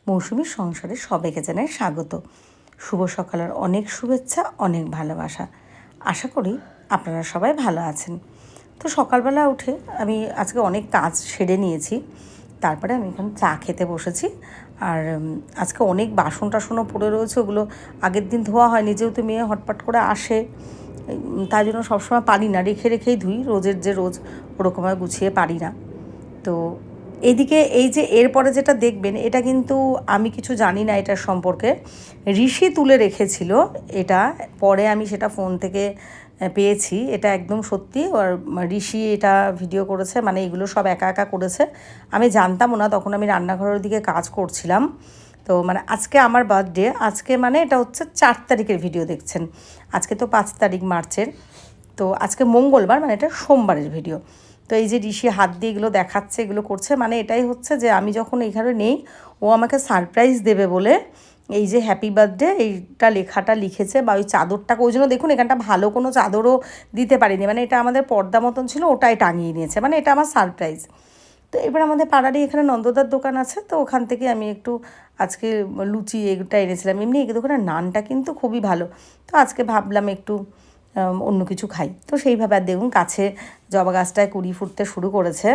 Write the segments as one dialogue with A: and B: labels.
A: মৌসুমীর সংসারে সবাইকে জানাই স্বাগত। শুভ সকালের অনেক শুভেচ্ছা, অনেক ভালোবাসা। আশা করি আপনারা সবাই ভালো আছেন। তো সকালবেলা উঠে আমি আজকে অনেক কাজ সেরে নিয়েছি, তারপরে আমি এখন চা খেতে বসেছি। আর আজকে অনেক বাসন টাসনও পড়ে রয়েছে, ওগুলো আগের দিন ধোয়া হয়নি, যেহেতু মেয়ে হটপট করে আসে, তাই জন্য সবসময় পারি না, রেখে রেখেই ধুই, রোজের যে রোজ ওরকম আর গুছিয়ে পারি না। তো এদিকে এই যে এরপরে যেটা দেখবেন, এটা কিন্তু আমি কিছু জানি না এটার সম্পর্কে, ঋষি তুলে রেখেছিল এটা, পরে আমি সেটা ফোন থেকে পেয়েছি। এটা একদম সত্যি, আর ঋষি এটা ভিডিও করেছে, মানে এগুলো সব একা একা করেছে। আমি জানতামও না, তখন আমি রান্নাঘরের দিকে কাজ করছিলাম। তো মানে আজকে আমার বার্থডে, আজকে মানে এটা হচ্ছে 4 তারিখের ভিডিও দেখছেন, আজকে তো 5 তারিখ মার্চের। তো আজকে মঙ্গলবার, মানে এটা সোমবারের ভিডিও। তো এই যে ঋষি হাত দিয়ে এগুলো দেখাচ্ছে, এগুলো করছে, মানে এটাই হচ্ছে যে আমি যখন এইখানে নেই, ও আমাকে সারপ্রাইজ দেবে বলে এই যে হ্যাপি বার্থডে এইটা লেখাটা লিখেছে, বা ওই চাদরটাকে, ওই জন্য দেখুন এখানটা ভালো কোনো চাদরও দিতে পারিনি, মানে এটা আমাদের পর্দা মতন ছিল, ওটাই টাঙিয়ে নিয়েছে, মানে এটা আমার সারপ্রাইজ। তো এবার আমাদের পাড়ারই এখানে নন্দদার দোকান আছে, তো ওখান থেকে আমি একটু আজকে লুচি এগুলো এনেছিলাম। এমনি এই দোকানের নানটা কিন্তু খুবই ভালো, তো আজকে ভাবলাম একটু অন্য কিছু খাই। তো সেইভাবে আর দেখুন কাছে জবা গাছটায় কুড়ি ফুটতে শুরু করেছে।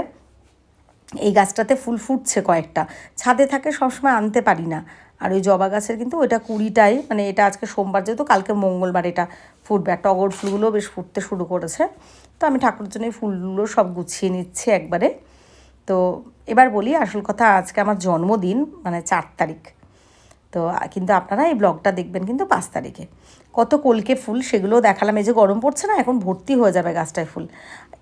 A: এই গাছটাতে ফুল ফুটছে কয়েকটা, ছাদে থাকে সবসময় আনতে পারি না। আর ওই জবা গাছের কিন্তু ওইটা কুড়িটাই, মানে এটা আজকে সোমবার যেহেতু, কালকে মঙ্গলবার এটা ফুটবে। আর টগর ফুলগুলো বেশ ফুটতে শুরু করেছে। তো আমি ঠাকুরের জন্য এই ফুলগুলো সব গুছিয়ে নিচ্ছি একবারে। তো এবার বলি আসল কথা, আজকে আমার জন্মদিন, মানে 4 তারিখ। তো কিন্তু আপনারা এই ব্লগটা দেখবেন কিন্তু 5 তারিখে। কত কলকে ফুল সেগুলোও দেখালাম। এই যে গরম পড়ছে না, এখন ভর্তি হয়ে যাবে গাছটায় ফুল।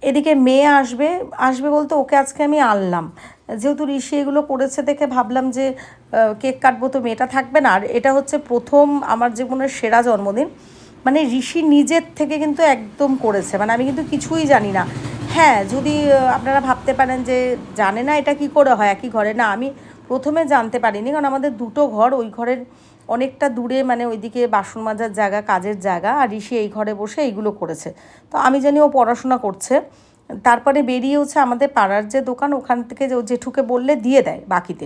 A: এদিকে মেয়ে আসবে, আসবে বলতে ওকে আজকে আমি আনলাম, যেহেতু ঋষি এগুলো করেছে দেখে ভাবলাম যে কেক কাটবো, তো মেয়েটা থাকবে না। আর এটা হচ্ছে প্রথম আমার জীবনের সেরা জন্মদিন, মানে ঋষি নিজের থেকে কিন্তু একদম করেছে, মানে আমি কিন্তু কিছুই জানি না। হ্যাঁ, যদি আপনারা ভাবতে পারেন যে জানে না এটা কি করে হয় একই ঘরে, না, আমি প্রথমে জানতে পারিনি, কারণ আমাদের দুটো ঘর, ওই ঘরের অনেকটা দূরে, মানে ওইদিকে বাসন মাজার জায়গা, কাজের জায়গা, আর ঋষি এই ঘরে বসে এইগুলো করেছে। তো আমি জানি ও পড়াশোনা করছে। তারপরে বেরিয়েওছে আমাদের পাড়ার যে দোকান, ওখান থেকে যে জেঠুকে বললে দিয়ে দেয় বাকিতে।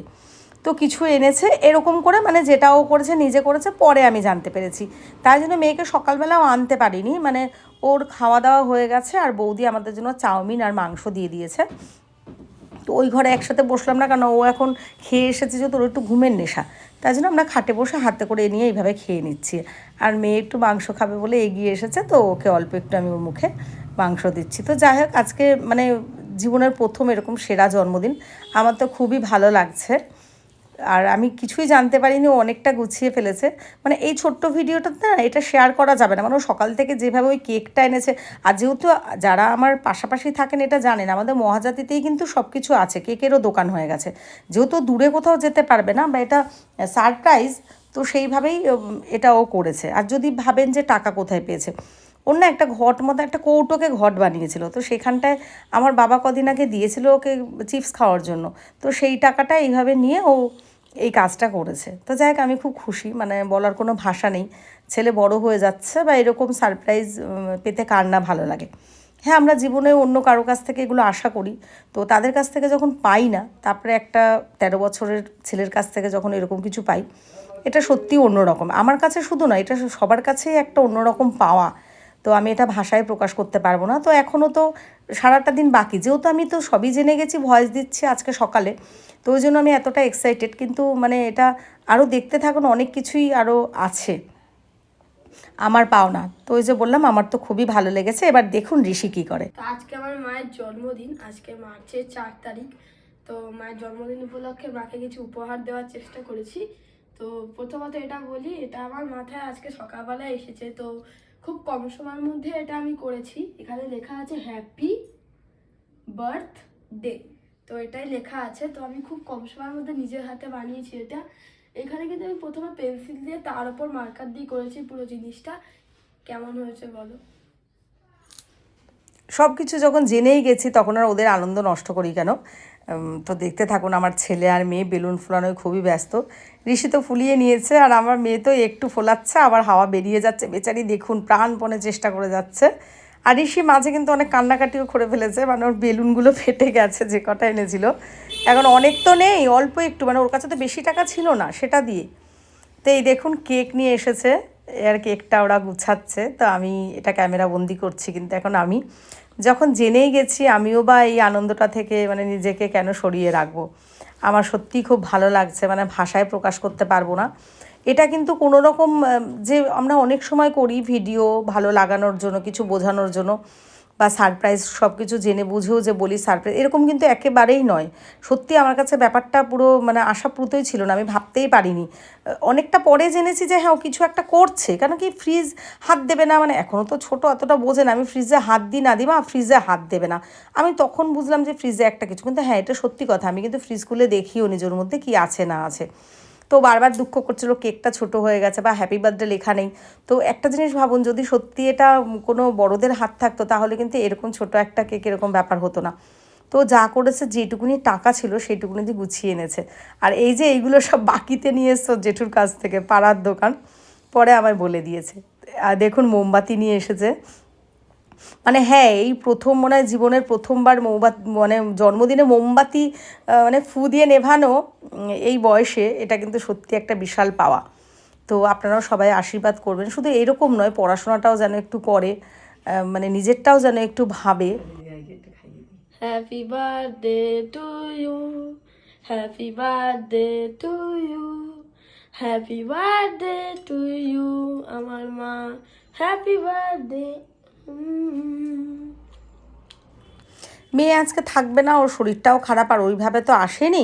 A: তো কিছু এনেছে এরকম করে, মানে যেটা ও করেছে নিজে করেছে, পরে আমি জানতে পেরেছি। তাই জন্য মেয়েকে সকালবেলাও আনতে পারিনি, মানে ওর খাওয়া দাওয়া হয়ে গেছে, আর বৌদি আমাদের জন্য চাউমিন আর মাংস দিয়ে দিয়েছে। তো ওই ঘরে একসাথে বসলাম না, কারণ ও এখন খেয়ে এসেছে, যে তোর একটু ঘুমের নেশা, তাই জন্য আমরা খাটে বসে হাতে করে নিয়ে এইভাবে খেয়ে নিচ্ছি। আর মেয়ে একটু মাংস খাবে বলে এগিয়ে এসেছে, তো ওকে অল্প একটু আমি ওর মুখে মাংস দিচ্ছি। তো যাই হোক, আজকে মানে জীবনের প্রথম এরকম সেরা জন্মদিন, আমার তো খুবই ভালো লাগছে। আর আমি কিছুই জানতে পারিনি, ও অনেকটা গুছিয়ে ফেলেছে। মানে এই ছোট্ট ভিডিওটা না, এটা শেয়ার করা যাবে না, মানে ও সকাল থেকে যেভাবে ওই কেকটা এনেছে। আর যেহেতু যারা আমার পাশাপাশি থাকেন এটা জানেন, আমাদের মহাজাতিতেই কিন্তু সব কিছু আছে, কেকেরও দোকান হয়ে গেছে। যেহেতু দূরে কোথাও যেতে পারবে না, বা এটা সারপ্রাইজ, তো সেইভাবেই এটা ও করেছে। আর যদি ভাবেন যে টাকা কোথায় পেয়েছে, অন্য একটা ঘট মতো একটা কৌটোকে ঘট বানিয়েছিল, তো সেখানটায় আমার বাবা কদিন আগে দিয়েছিল ওকে চিপস খাওয়ার জন্য, তো সেই টাকাটা এইভাবে নিয়ে ও এই কাজটা করেছে। তো যাই হোক, আমি খুব খুশি, মানে বলার কোনো ভাষা নেই। ছেলে বড় হয়ে যাচ্ছে, বা এরকম সারপ্রাইজ পেতে কার না ভালো লাগে। হ্যাঁ, আমরা জীবনে অন্য কারো কাছ থেকে এগুলো আশা করি, তো তাদের কাছ থেকে যখন পাই না, তারপরে একটা 13 বছরের ছেলের কাছ থেকে যখন এরকম কিছু পাই, এটা সত্যিই অন্যরকম। আমার কাছে শুধু না, এটা সবার কাছেই একটা অন্যরকম পাওয়া। তো আমি এটা ভাষায় প্রকাশ করতে পারবো না। তো এখনও তো সারাটা দিন বাকি, যেহেতু আমি তো সবই জেনে গেছি, ভয়েস দিচ্ছি আজকে সকালে, তো ওই জন্য আমি এতটা এক্সাইটেড। কিন্তু মানে এটা আরও দেখতে থাকুন, অনেক কিছুই আরও আছে আমার পাওনা। তো ওই যে বললাম, আমার তো খুবই ভালো লেগেছে। এবার দেখুন ঋষি কী করে।
B: তো আজকে আমার মায়ের জন্মদিন, আজকে মার্চের 4 তারিখ। তো মায়ের জন্মদিন উপলক্ষে মাকে কিছু উপহার দেওয়ার চেষ্টা করেছি। তো প্রথমত এটা বলি, এটা আমার মাথায় আজকে সকালবেলায় এসেছে, তো খুব কম সময়ের মধ্যে এটা আমি করেছি। এখানে লেখা আছে হ্যাপি বার্থডে, তো এটাই লেখা আছে। তো আমি খুব কম সময়ের মধ্যে নিজের হাতে বানিয়েছি এটা। এখানে কিন্তু আমি প্রথমে পেন্সিল দিয়ে তার উপর মার্কার দিয়ে করেছি পুরো জিনিসটা। কেমন হয়েছে বলো?
A: সব কিছু যখন জেনেই গেছি, তখন আর ওদের আনন্দ নষ্ট করি কেন। তো দেখতে থাকুন, আমার ছেলে আর মেয়ে বেলুন ফোলানোয় খুবই ব্যস্ত। ঋষি তো ফুলিয়ে নিয়েছে, আর আমার মেয়ে তো একটু ফোলাচ্ছে, আবার হাওয়া বেরিয়ে যাচ্ছে, বেচারি দেখুন প্রাণপণে চেষ্টা করে যাচ্ছে। আর ঋষি মাঝে কিন্তু অনেক কান্নাকাটিও করে ফেলেছে, মানে ওর বেলুনগুলো ফেটে গেছে যে কটা এনেছিল। এখন অনেক তো নেই, অল্প একটু, মানে ওর কাছে তো বেশি টাকা ছিল না সেটা দিয়ে। তো এই দেখুন কেক নিয়ে এসেছে, আর কেকটা ওরা গুছাচ্ছে, তো আমি এটা ক্যামেরা বন্দি করছি। কিন্তু এখন আমি যখন জেনেই গেছি, আমিও বা এই আনন্দটা থেকে মানে নিজেকে কেন সরিয়ে রাখবো। আমার সত্যিই খুব ভালো লাগছে, মানে ভাষায় প্রকাশ করতে পারবো না। এটা কিন্তু কোনো রকম যে আমরা অনেক সময় করি ভিডিও ভালো লাগানোর জন্য, কিছু বোঝানোর জন্য, বা সারপ্রাইজ সব কিছু জেনে বুঝেও যে বলি সারপ্রাইজ, এরকম কিন্তু একেবারেই নয়। সত্যি আমার কাছে ব্যাপারটা পুরো মানে আশাপ্রুতই ছিল না, আমি ভাবতেই পারিনি। অনেকটা পরে জেনেছি যে হ্যাঁ ও কিছু একটা করছে, কেন কি ফ্রিজ হাত দেবে না, মানে এখনও তো ছোটো অতটা বোঝে না, আমি ফ্রিজে হাত দিই না দিই, মা ফ্রিজে হাত দেবে না। আমি তখন বুঝলাম যে ফ্রিজে একটা কিছু, কিন্তু হ্যাঁ এটা সত্যি কথা, আমি কিন্তু ফ্রিজ খুলে দেখিও নিজের মধ্যে কি আছে না আছে। তো বারবার দুঃখ করছিল কেকটা ছোট হয়ে গেছে বা হ্যাপি বার্থডে লেখা নেই। তো একটা জিনিস ভাবুন, যদি সত্যি এটা কোনো বড়দের হাত থাকতো তাহলে কিন্তু এরকম ছোট একটা কেক এরকম ব্যাপার হতো না। তো যা করেছে, যেটুকুনি টাকা ছিল সেইটুকুনি দিয়ে গুছিয়ে এনেছে। আর এই যে এইগুলো সব বাকিতে নিয়ে এসছো জেঠুর কাছ থেকে, পাড়ার দোকান, পরে আমায় বলে দিয়েছে। আর দেখুন মোমবাতি নিয়ে এসেছে। মানে হ্যাঁ এই প্রথম মনে হয় জীবনের প্রথমবার মোমবাতি, মানে জন্মদিনে মোমবাতি মানে ফু দিয়ে নেভানো এই বয়সে, এটা কিন্তু সত্যি একটা বিশাল পাওয়া। তো আপনারাও সবাই আশীর্বাদ করবেন, শুধু এরকম নয়, পড়াশোনাটাও যেন একটু করে, মানে নিজেরটাও যেন একটু ভাবে।
B: Happy birthday to you, happy birthday to you, happy birthday to you আমার মা, হ্যাপি বার্থডে।
A: মেয়ে আজকে থাকবে না, ওর শরীরটাও খারাপ, আর ওইভাবে তো আসেনি,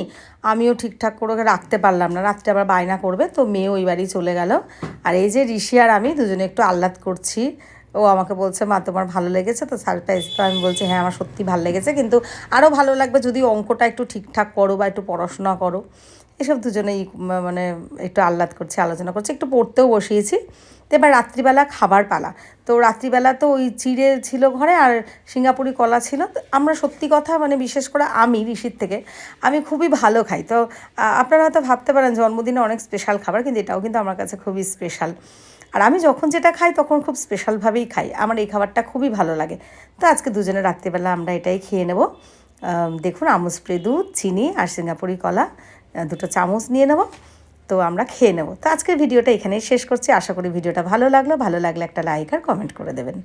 A: আমিও ঠিকঠাক করে ওকে রাখতে পারলাম না, রাত্রে আবার বায়না করবে, তো মেয়ে ওই বাড়ি চলে গেল। আর এই যে ঋষি আর আমি দুজনে একটু আহ্লাদ করছি। ও আমাকে বলছে মা তোমার ভালো লেগেছে তো সারপ্রাইজ, তো আমি বলছি হ্যাঁ আমার সত্যি ভালো লেগেছে, কিন্তু আরও ভালো লাগবে যদি অঙ্কটা একটু ঠিকঠাক করো বা একটু পড়াশোনা করো। এসব দুজনেই মানে একটু আহ্লাদ করছি, আলোচনা করছি, একটু পড়তেও বসিয়েছি। তো এবার রাত্রিবেলা খাবার পালা। তো রাত্রিবেলা তো ওই চিড়ে ছিল ঘরে আর সিঙ্গাপুরি কলা ছিল। আমরা সত্যি কথা মানে বিশেষ করে আমি ঋষির থেকে আমি খুবই ভালো খাই। তো আপনারা হয়তো ভাবতে পারেন জন্মদিনে অনেক স্পেশাল খাবার, কিন্তু এটাও কিন্তু আমার কাছে খুবই স্পেশাল। আর আমি যখন যেটা খাই তখন খুব স্পেশালভাবেই খাই, আমার এই খাবারটা খুবই ভালো লাগে। তো আজকে দুজনে রাত্রিবেলা আমরা এটাই খেয়ে নেব। দেখুন আমুল স্প্রে দুধ, চিনি আর সিঙ্গাপুরি কলা দুটো চামচ নিয়ে নেব, তো আমরা খেয়ে নেব। তো আজকের ভিডিওটা এখানেই শেষ করছি, আশা করি ভিডিওটা ভালো লাগলো, ভালো লাগলে একটা লাইক আর কমেন্ট করে দেবেন।